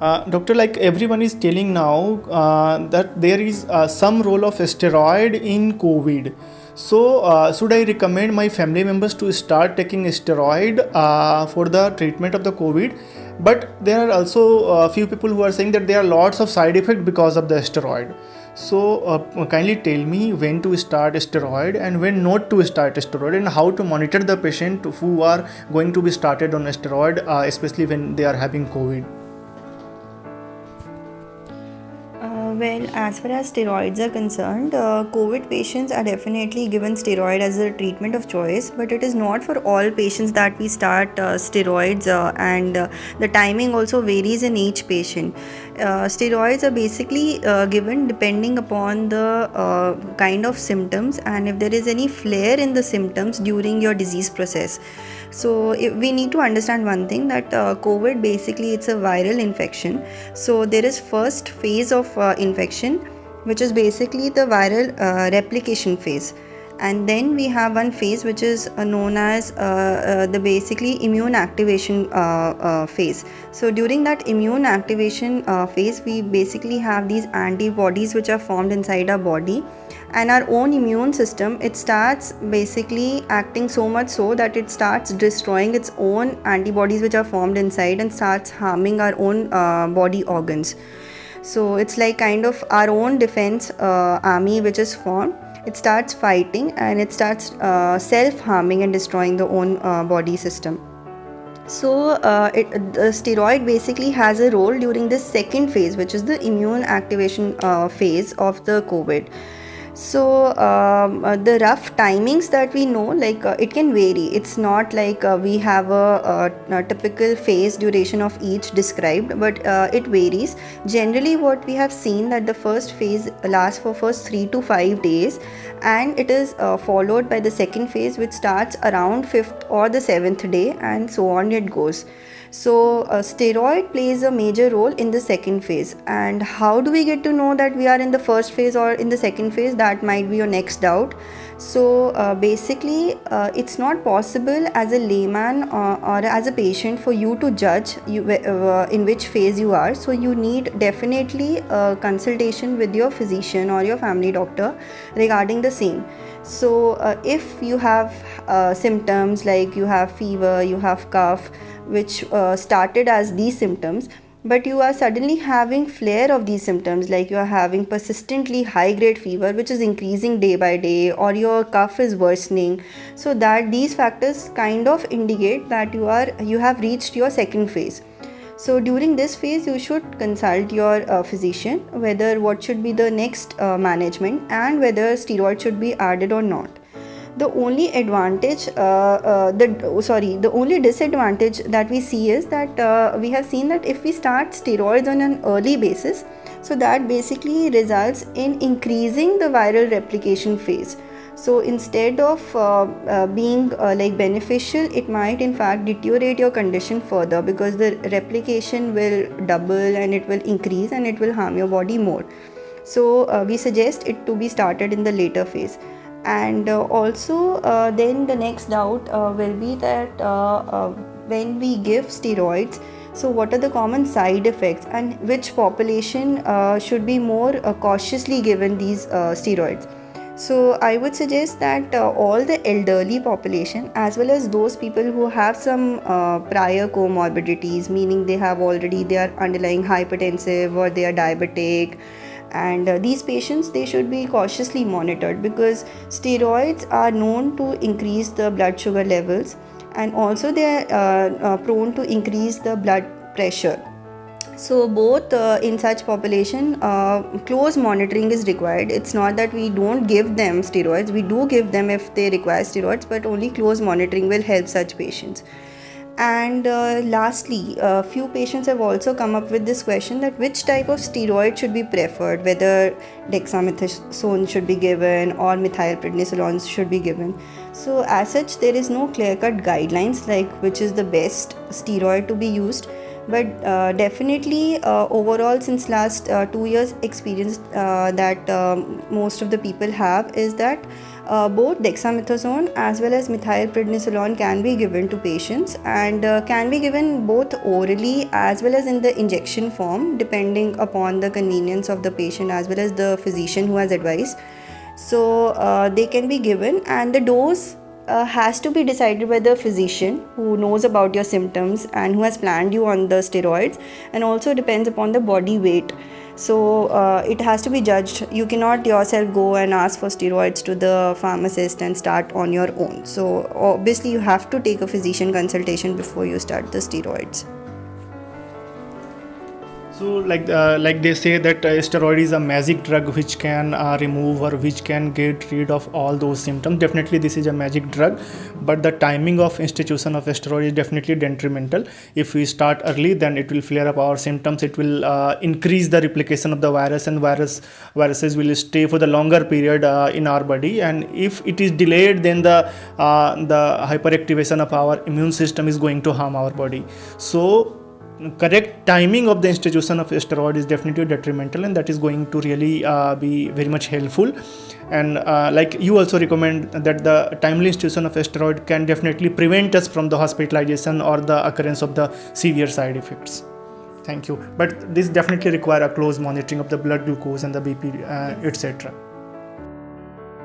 Doctor, like everyone is telling now that there is some role of steroid in COVID. So, should I recommend my family members to start taking steroid for the treatment of the COVID? But there are also a few people who are saying that there are lots of side effects because of the steroid. So, kindly tell me when to start steroid and when not to start steroid, and how to monitor the patient who are going to be started on steroid, especially when they are having COVID. Well, as far as steroids are concerned, COVID patients are definitely given steroid as a treatment of choice, but it is not for all patients that we start steroids, and the timing also varies in each patient. Steroids are basically given depending upon the kind of symptoms and if there is any flare in the symptoms during your disease process. So we need to understand one thing, that COVID basically it's a viral infection. So there is first phase of infection, which is basically the viral replication phase, and then we have one phase which is known as the basically immune activation phase. So during that immune activation phase, we basically have these antibodies which are formed inside our body, and our own immune system, it starts basically acting so much so that it starts destroying its own antibodies which are formed inside and starts harming our own body organs. So it's like kind of our own defense army which is formed. It starts fighting and it starts self-harming and destroying the own body system. So the steroid basically has a role during this second phase, which is the immune activation phase of the COVID. So the rough timings that we know, like it can vary. It's not like we have a typical phase duration of each described, but it varies. Generally what we have seen, that the first phase lasts for first 3 to 5 days, and it is followed by the second phase, which starts around 5th or the 7th day, and so on it goes. So steroid plays a major role in the second phase. And how do we get to know that we are in the first phase or in the second phase? That might be your next doubt. So basically it's not possible as a layman or as a patient for you to judge in which phase you are. So you need definitely a consultation with your physician or your family doctor regarding the same. So if you have symptoms like you have fever, you have cough, which started as these symptoms, but you are suddenly having flare of these symptoms, like you are having persistently high grade fever which is increasing day by day, or your cough is worsening, so that these factors kind of indicate that you have reached your second phase. So during this phase you should consult your physician whether what should be the next management, and whether steroid should be added or not. The only advantage the only disadvantage that we see is that we have seen that if we start steroids on an early basis, so that basically results in increasing the viral replication phase. So instead of being like beneficial, it might in fact deteriorate your condition further, because the replication will double and it will increase and it will harm your body more. So we suggest it to be started in the later phase. And also then the next doubt will be that when we give steroids, so what are the common side effects, and which population should be more cautiously given these steroids. So I would suggest that all the elderly population, as well as those people who have some prior comorbidities, meaning they are underlying hypertensive or they are diabetic, and these patients, they should be cautiously monitored, because steroids are known to increase the blood sugar levels, and also they are prone to increase the blood pressure. So both in such population, close monitoring is required. It's not that we don't give them steroids, we do give them if they require steroids, but only close monitoring will help such patients. And lastly, a few patients have also come up with this question, that which type of steroid should be preferred, whether dexamethasone should be given or methylprednisolone should be given. So as such, there is no clear-cut guidelines like which is the best steroid to be used. but definitely overall since last 2 years experience that most of the people have is that both dexamethasone as well as methylprednisolone can be given to patients, and can be given both orally as well as in the injection form, depending upon the convenience of the patient as well as the physician who has advised. So they can be given, and the dose has to be decided by the physician who knows about your symptoms and who has planned you on the steroids, and also depends upon the body weight. So it has to be judged. You cannot yourself go and ask for steroids to the pharmacist and start on your own. So obviously you have to take a physician consultation before you start the steroids. So like they say that steroid is a magic drug which can remove or which can get rid of all those symptoms. Definitely this is a magic drug, but the timing of institution of steroid is definitely detrimental. If we start early, then it will flare up our symptoms. It will increase the replication of the virus, and viruses will stay for the longer period in our body. And if it is delayed, then the hyperactivation of our immune system is going to harm our body. So correct timing of the institution of steroid is definitely detrimental, and that is going to really be very much helpful. And like you also recommend that the timely institution of steroid can definitely prevent us from the hospitalization or the occurrence of the severe side effects. Thank you. But this definitely require a close monitoring of the blood glucose and the BP, etc.